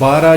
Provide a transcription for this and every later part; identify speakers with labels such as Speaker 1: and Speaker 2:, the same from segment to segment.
Speaker 1: 12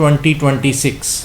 Speaker 1: 2026।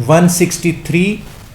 Speaker 1: 163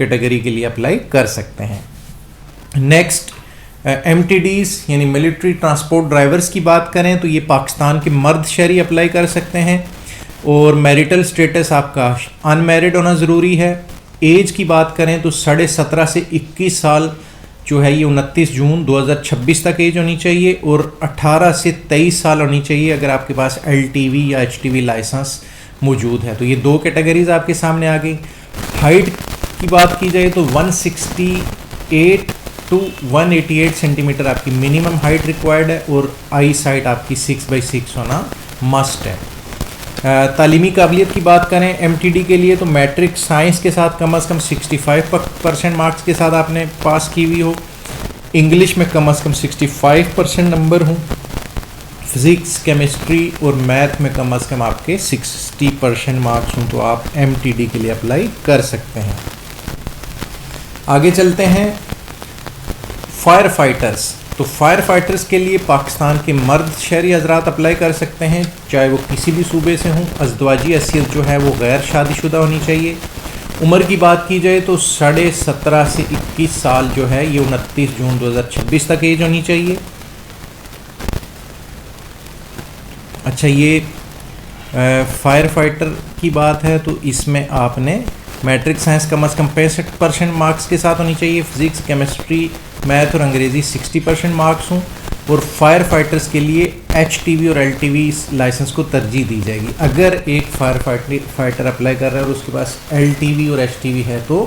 Speaker 1: category کے لیے apply کر سکتے ہیں. نیکسٹ ایم ٹی ڈیز یعنی ملٹری ٹرانسپورٹ ڈرائیورز کی بات کریں تو یہ پاکستان کے مرد شہری اپلائی کر سکتے ہیں, اور میریٹل سٹیٹس آپ کا ان میرڈ ہونا ضروری ہے. ایج کی بات کریں تو 17.5 سے 21 سال جو ہے یہ 29 جون 2026 تک ایج ہونی چاہیے, اور 18 سے 23 سال ہونی چاہیے اگر آپ کے پاس ایل ٹی وی یا ایچ ٹی وی لائسنس موجود ہے. تو یہ 2 کیٹیگریز آپ کے سامنے آ گئی. ہائٹ کی بات کی جائے تو 168 ٹو 188 سینٹی میٹر آپ کی منیمم ہائٹ ریکوائرڈ ہے, اور آئی سائٹ آپ کی 6/6 ہونا مسٹ ہے. تعلیمی قابلیت کی بات کریں ایم ٹی ڈی کے لیے تو میٹرک سائنس کے ساتھ کم از کم 65% مارکس کے ساتھ آپ نے پاس کی ہوئی ہو, انگلش میں کم از کم 65% نمبر ہوں, فزکس کیمسٹری اور میتھ میں کم از کم آپ کے 60% مارکس ہوں, تو آپ ایم ٹی ڈی کے لیے اپلائی کر سکتے ہیں. آگے چلتے ہیں فائر فائٹرز. تو فائر فائٹرز کے لیے پاکستان کے مرد شہری حضرات اپلائی کر سکتے ہیں, چاہے وہ کسی بھی صوبے سے ہوں. ازدواجی حیثیت جو ہے وہ غیر شادی شدہ ہونی چاہیے. عمر کی بات کی جائے تو 17.5 سے 21 سال جو ہے یہ 29 جون 2026 تک ایج ہونی چاہیے. اچھا, یہ فائر فائٹر کی بات ہے تو اس میں آپ نے میٹرک سائنس کم از کم 65% مارکس کے ساتھ ہونی چاہیے, فزکس کیمسٹری میتھ اور انگریزی 60% مارکس ہوں, اور فائر فائٹرز کے لیے ایچ ٹی وی اور ایل ٹی وی لائسنس کو ترجیح دی جائے گی. اگر ایک فائر فائٹر اپلائی کر رہا ہے اور اس کے پاس ایل ٹی وی اور ایچ ٹی وی ہے تو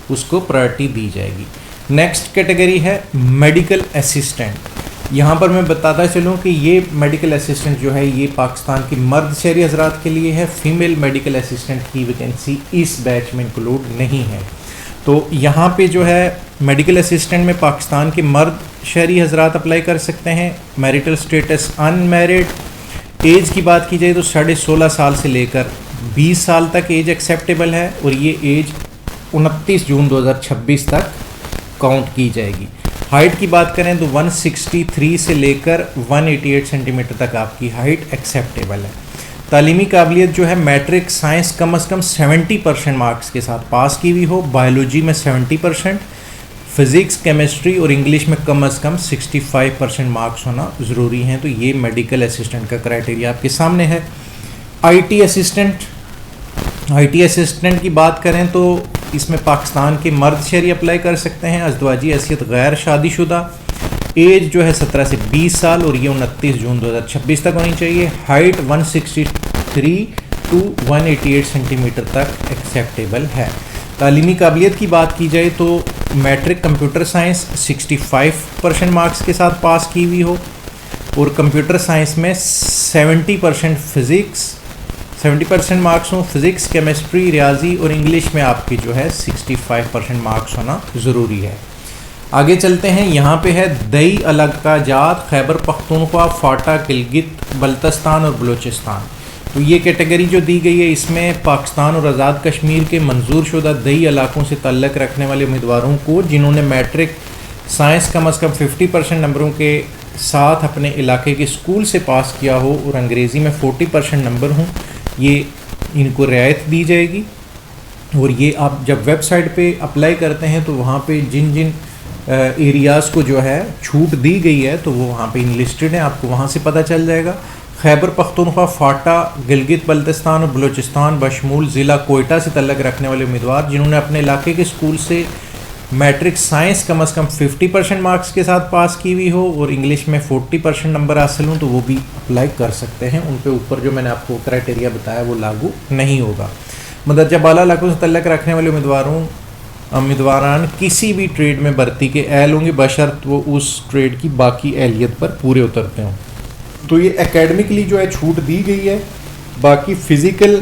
Speaker 1: اس کو پرائرٹی دی جائے گی. نیکسٹ کیٹیگری ہے میڈیکل اسسٹنٹ. یہاں پر میں بتاتا چلوں کہ یہ میڈیکل اسسٹنٹ جو ہے یہ پاکستان کی مرد شہری حضرات کے لیے ہے. فیمیل میڈیکل اسسٹنٹ کی ویکینسی اس بیچ میں انکلوڈ نہیں ہے. تو یہاں پہ جو ہے میڈیکل اسسٹنٹ میں پاکستان کے مرد شہری حضرات اپلائی کر سکتے ہیں. Marital status unmarried. Age کی بات کی جائے تو 16.5 سال سے لے کر 20 سال تک ایج ایکسیپٹیبل ہے, اور یہ ایج 29 جون 2026 تک کاؤنٹ کی جائے گی. ہائٹ کی بات کریں تو 163 سے لے کر 188 سینٹی میٹر تک آپ کی ہائٹ ایکسیپٹیبل ہے. تعلیمی قابلیت جو ہے میٹرک سائنس کم از کم 70% مارکس کے ساتھ پاس کی ہوئی ہو, بایولوجی میں 70%, فزکس کیمسٹری اور انگلش میں کم از کم 65% مارکس ہونا ضروری ہیں. تو یہ میڈیکل اسسٹنٹ کا کرائٹیریا آپ کے سامنے ہے. آئی ٹی اسسٹنٹ کی بات کریں تو اس میں پاکستان کے مرد شہری اپلائی کر سکتے ہیں. ازدواجی حیثیت غیر شادی شدہ. ایج جو ہے 17 سے 20 سال اور یہ 29 جون 2026 تک ہونی چاہیے. ہائٹ 163 ٹو 188 سینٹی میٹر تک ایکسیپٹیبل ہے. تعلیمی قابلیت کی بات کی جائے تو میٹرک کمپیوٹر سائنس 65% مارکس کے ساتھ پاس کی ہوئی ہو, اور کمپیوٹر سائنس میں 70% مارکس ہوں. فزکس کیمسٹری ریاضی اور انگلش میں آپ کی جو ہے 65% مارکس ہونا ضروری ہے. آگے چلتے ہیں. یہاں پہ ہے دئی علاقہ جات خیبر پختونخوا فاٹا گلگت بلتستان اور بلوچستان. تو یہ کیٹیگری جو دی گئی ہے اس میں پاکستان اور آزاد کشمیر کے منظور شدہ دئی علاقوں سے تعلق رکھنے والے امیدواروں کو جنہوں نے میٹرک سائنس کم از کم 50% نمبروں کے ساتھ اپنے علاقے کے اسکول سے پاس کیا ہو اور انگریزی میں 40% نمبر ہوں, یہ ان کو رعایت دی جائے گی. اور یہ آپ جب ویب سائٹ پہ اپلائی کرتے ہیں تو وہاں پہ جن ایریاز کو جو ہے چھوٹ دی گئی ہے تو وہ وہاں پہ انلسٹڈ ہیں, آپ کو وہاں سے پتہ چل جائے گا. خیبر پختونخوا فاٹا گلگت بلتستان اور بلوچستان بشمول ضلع کوئٹہ سے تعلق رکھنے والے امیدوار جنہوں نے اپنے علاقے کے اسکول سے میٹرک سائنس کم از کم 50% مارکس کے ساتھ پاس کی ہوئی ہو اور انگلش میں 40% نمبر حاصل ہوں تو وہ بھی اپلائی کر سکتے ہیں. ان پہ اوپر جو میں نے آپ کو کرائٹیریا بتایا وہ لاگو نہیں ہوگا. مندرجہ بالا علاقوں سے تعلق رکھنے والے امیدواران کسی بھی ٹریڈ میں بھرتی کے اہل ہوں گے بشرط وہ اس ٹریڈ کی باقی اہلیت پر پورے اترتے ہوں. تو یہ اکیڈمکلی جو ہے چھوٹ دی گئی ہے, باقی فزیکل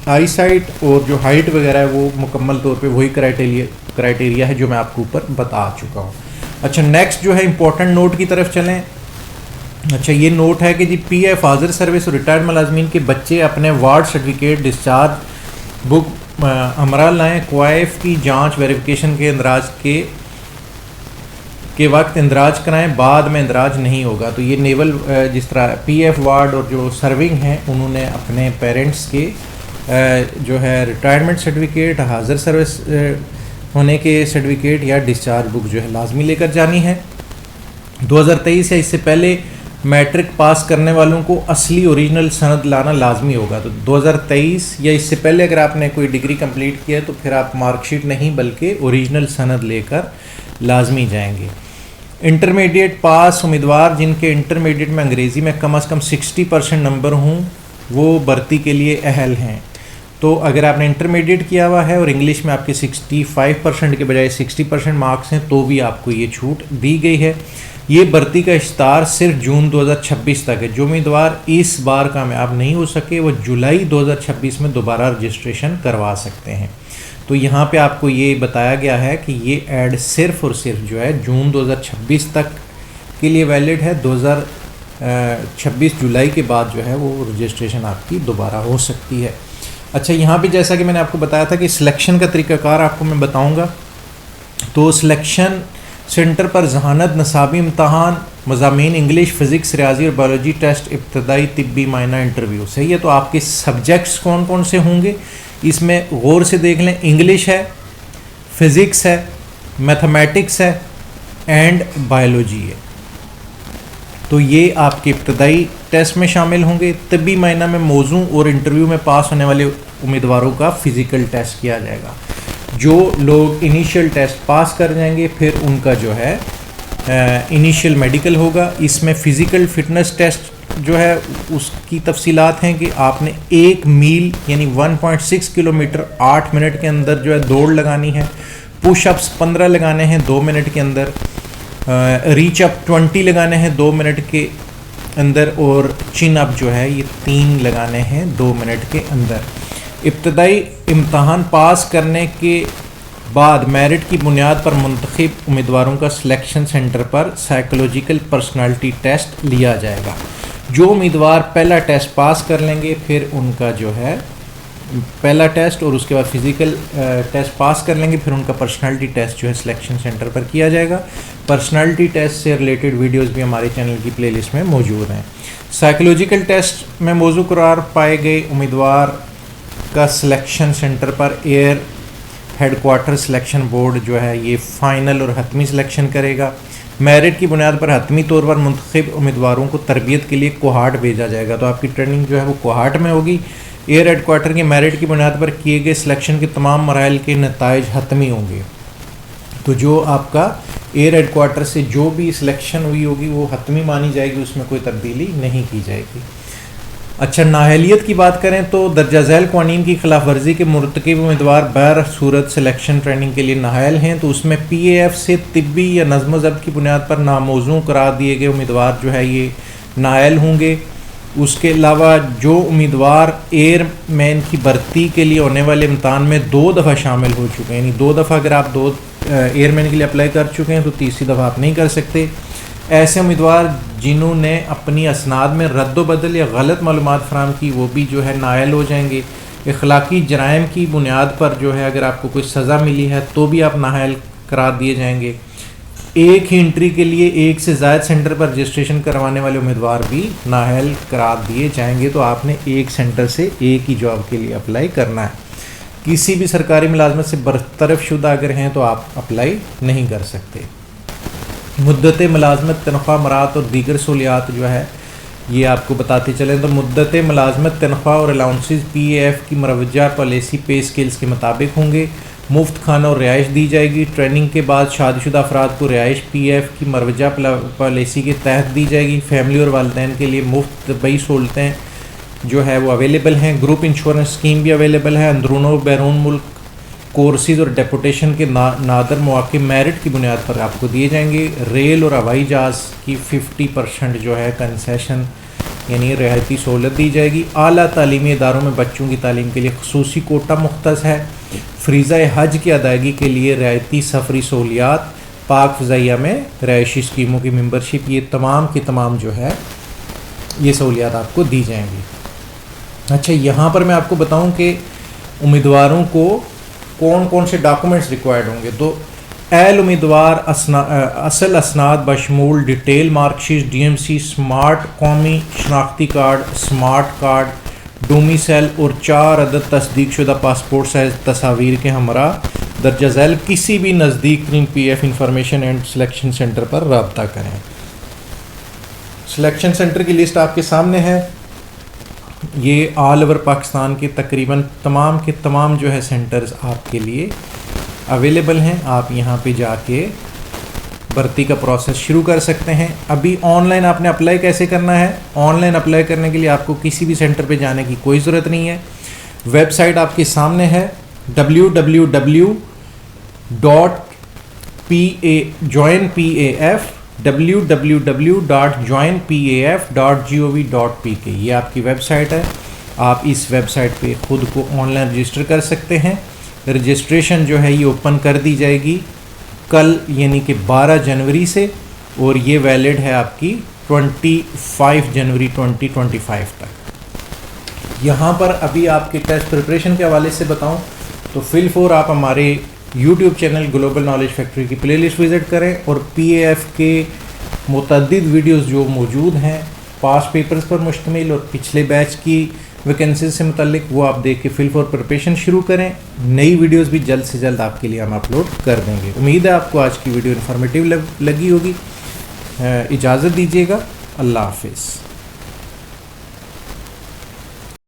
Speaker 1: آئی سائٹ اور جو ہائٹ وغیرہ ہے وہ مکمل طور پہ وہی کرائٹیریا ہے جو میں آپ کو اوپر بتا چکا ہوں. اچھا نیکسٹ جو ہے امپورٹنٹ نوٹ کی طرف چلیں. اچھا یہ نوٹ ہے کہ جی پی ایف حاضر سروس اور ریٹائرڈ ملازمین کے بچے اپنے وارڈ سرٹیفکیٹ ڈسچارج بک ہمراہ لائیں. کوائف کی جانچ ویریفیکیشن کے اندراج کے وقت اندراج کرائیں, بعد میں اندراج نہیں ہوگا. تو یہ نیول جس طرح پی ایف وارڈ اور جو سرونگ ہیں انہوں نے اپنے پیرنٹس کے جو ہے ریٹائرمنٹ سرٹیفکیٹ حاضر سروس ہونے کے سرٹیفکیٹ یا ڈسچارج بک جو ہے لازمی لے کر جانی ہے۔ 2023 یا اس سے پہلے میٹرک پاس کرنے والوں کو اصلی اوریجنل سند لانا لازمی ہوگا۔ تو 2023 یا اس سے پہلے اگر آپ نے کوئی ڈگری کمپلیٹ کیا ہے تو پھر آپ مارک شیٹ نہیں بلکہ اوریجنل سند لے کر لازمی جائیں گے۔ انٹرمیڈیٹ پاس امیدوار جن کے انٹرمیڈیٹ میں انگریزی میں کم از کم 60% نمبر ہوں وہ بھرتی کے لیے اہل ہیں۔ تو اگر آپ نے انٹرمیڈیٹ کیا ہوا ہے اور انگلش میں آپ کے 65% کے بجائے 60% مارکس ہیں تو بھی آپ کو یہ چھوٹ دی گئی ہے۔ یہ بھرتی کا اشتہار صرف جون 2026 تک ہے۔ جو امیدوار اس بار کامیاب نہیں ہو سکے وہ جولائی 2026 میں دوبارہ رجسٹریشن کروا سکتے ہیں۔ تو یہاں پہ آپ کو یہ بتایا گیا ہے کہ یہ ایڈ صرف اور صرف جو ہے جون 2026 تک کے لیے ویلڈ ہے۔ 2026 جولائی کے بعد جو ہے وہ رجسٹریشن آپ کی دوبارہ ہو سکتی ہے۔ اچھا، یہاں پہ جیسا کہ میں نے آپ کو بتایا تھا کہ سلیکشن کا طریقہ کار آپ کو میں بتاؤں گا۔ تو سلیکشن سینٹر پر ذہانت، نصابی امتحان، مضامین انگلش، فزکس، ریاضی اور بایولوجی ٹیسٹ، ابتدائی طبی معائنہ، انٹرویو، صحیح ہے۔ تو آپ کے سبجیکٹس کون کون سے ہوں گے اس میں غور سے دیکھ لیں۔ انگلش ہے، فزکس ہے، میتھمیٹکس ہے اینڈ بایولوجی ہے۔ تو یہ آپ کے ابتدائی ٹیسٹ میں شامل ہوں گے۔ طبی معائنہ میں موضوع اور انٹرویو میں پاس ہونے والے امیدواروں کا فزیکل ٹیسٹ کیا جائے گا۔ جو لوگ انیشیل ٹیسٹ پاس کر جائیں گے پھر ان کا جو ہے انیشیل میڈیکل ہوگا۔ اس میں فزیکل فٹنس ٹیسٹ جو ہے اس کی تفصیلات ہیں کہ آپ نے 1 میل یعنی 1.6 کلومیٹر 8 منٹ کے اندر جو ہے دوڑ لگانی ہے۔ پش اپس 15 لگانے ہیں 2 منٹ کے اندر، ریچ اپ 20 لگانے ہیں 2 منٹ کے اندر، اور چن اپ جو ہے یہ 3 لگانے ہیں 2 منٹ کے اندر۔ ابتدائی امتحان پاس کرنے کے بعد میرٹ کی بنیاد پر منتخب امیدواروں کا سلیکشن سینٹر پر سائیکولوجیکل پرسنالٹی ٹیسٹ لیا جائے گا۔ جو امیدوار پہلا ٹیسٹ پاس کر لیں گے پھر ان کا جو ہے پہلا ٹیسٹ اور اس کے بعد فزیکل ٹیسٹ پاس کر لیں گے پھر ان کا پرسنالٹی ٹیسٹ جو ہے سلیکشن سینٹر پر کیا جائے گا۔ پرسنالٹی ٹیسٹ سے ریلیٹڈ ویڈیوز بھی ہمارے چینل کی پلے لسٹ میں موجود ہیں۔ سائیکولوجیکل ٹیسٹ میں موضوع قرار پائے گئے امیدوار کا سلیکشن سینٹر پر air headquarter selection board جو ہے یہ فائنل اور حتمی سلیکشن کرے گا۔ میرٹ کی بنیاد پر حتمی طور پر منتخب امیدواروں کو تربیت کے لیے کوہارٹ بھیجا جائے گا۔ تو آپ کی ٹریننگ جو ہے وہ کوہارٹ میں ہوگی۔ ایئر ہیڈ کوارٹر کے میرٹ کی بنیاد پر کیے گئے سلیکشن کے تمام مراحل کے نتائج حتمی ہوں گے۔ تو جو آپ کا ایئر ہیڈ کوارٹر سے جو بھی سلیکشن ہوئی ہوگی وہ حتمی مانی جائے گی، اس میں کوئی تبدیلی نہیں کی جائے گی۔ اچھا، نااہلیت کی بات کریں تو درجہ ذیل قوانین کی خلاف ورزی کے مرتکب امیدوار بہر صورت سلیکشن ٹریننگ کے لیے نااہل ہیں تو اس میں پی اے ایف سے طبی یا نظم و ضبط کی بنیاد پر ناموزوں قرار دیے گئے امیدوار جو ہے یہ نااہل ہوں گے۔ اس کے علاوہ جو امیدوار ایئر مین کی بھرتی کے لیے ہونے والے امتحان میں 2 دفعہ شامل ہو چکے ہیں، یعنی 2 دفعہ اگر آپ ایئر مین کے لیے اپلائی کر چکے ہیں تو تیسری دفعہ آپ نہیں کر سکتے۔ ایسے امیدوار جنہوں نے اپنی اسناد میں رد و بدل یا غلط معلومات فراہم کی وہ بھی جو ہے نااہل ہو جائیں گے۔ اخلاقی جرائم کی بنیاد پر جو ہے اگر آپ کو کوئی سزا ملی ہے تو بھی آپ نااہل قرار دیے جائیں گے۔ ایک ہی انٹری کے لیے 1 سے زائد سینٹر پر رجسٹریشن کروانے والے امیدوار بھی نااہل قرار دیے جائیں گے۔ تو آپ نے ایک سینٹر سے ایک ہی جاب کے لیے اپلائی کرنا ہے۔ کسی بھی سرکاری ملازمت سے برطرف شدہ اگر ہیں تو آپ اپلائی نہیں کر سکتے۔ مدت ملازمت، تنخواہ، مراعات اور دیگر سہولیات جو ہے یہ آپ کو بتاتے چلیں تو مدت ملازمت، تنخواہ اور الاؤنسز پی اے ایف کی مروجہ پالیسی پے اسکیلز کے مطابق ہوں گے۔ مفت کھانا اور رہائش دی جائے گی۔ ٹریننگ کے بعد شادی شدہ افراد کو رہائش پی اے ایف کی مروجہ پالیسی کے تحت دی جائے گی۔ فیملی اور والدین کے لیے مفت طبی سہولتیں جو ہے وہ اویلیبل ہیں۔ گروپ انشورنس اسکیم بھی اویلیبل ہے۔ اندرون و بیرون ملک کورسز اور ڈیپوٹیشن کے نادر مواقع میرٹ کی بنیاد پر آپ کو دیے جائیں گے۔ ریل اور ہوائی جہاز کی 50% جو ہے کنسیشن یعنی رعایتی سہولت دی جائے گی۔ اعلیٰ تعلیمی اداروں میں بچوں کی تعلیم کے لیے خصوصی کوٹا مختص ہے۔ فریضہ حج کی ادائیگی کے لیے رعایتی سفری سہولیات، پاک فضائیہ میں رہائشی اسکیموں کی ممبرشپ، یہ تمام کی تمام جو ہے یہ سہولیات آپ کو دی جائیں گی۔ اچھا، یہاں پر میں آپ کو بتاؤں کہ امیدواروں کو کون کون سے ڈاکومنٹس ریکوائرڈ ہوں گے۔ تو اہل امیدوار اصل اسناد بشمول detail mark sheet, D M C, smart قومی شناختی کارڈ، سمارٹ کارڈ، ڈومیسائل اور 4 عدد تصدیق شدہ پاسپورٹ سائز تصاویر کے ہمراہ درجہ ذیل کسی بھی نزدیک ترین P F information and selection centre پر رابطہ کریں۔ سلیکشن سینٹر کی لسٹ آپ کے سامنے ہے، یہ آل اوور پاکستان کے تقریباً تمام کے تمام جو ہے سینٹرز آپ کے لیے اویلیبل ہیں۔ آپ یہاں پہ جا کے بھرتی کا پروسیس شروع کر سکتے ہیں۔ ابھی آن لائن آپ نے اپلائی کیسے کرنا ہے؟ آن لائن اپلائی کرنے کے لیے آپ کو کسی بھی سینٹر پہ جانے کی کوئی ضرورت نہیں ہے۔ ویب سائٹ آپ کے سامنے ہے www.joinpaf.gov.pk، یہ آپ کی ویب سائٹ ہے۔ آپ اس ویب سائٹ پہ خود کو آن لائن رجسٹر کر سکتے ہیں۔ رجسٹریشن جو ہے یہ اوپن کر دی جائے گی کل یعنی کہ 12 جنوری سے، اور یہ ویلڈ ہے آپ کی 25 جنوری 2025 تک۔ یہاں پر ابھی آپ کے ٹیسٹ پریپریشن کے حوالے سے بتاؤں تو فی الفور آپ ہمارے YouTube channel global knowledge factory کی پلے لسٹ وزٹ کریں، اور پی اے ایف کے متعدد ویڈیوز جو موجود ہیں پاس پیپرز پر مشتمل اور پچھلے بیچ کی ویکنسیز سے متعلق، وہ آپ دیکھ کے فی الفور پریپریشن شروع کریں۔ نئی ویڈیوز بھی جلد سے جلد آپ کے لیے ہم اپلوڈ کر دیں گے۔ امید ہے آپ کو آج کی ویڈیو انفارمیٹیو لگی ہوگی۔ اجازت دیجیے گا، اللہ حافظ۔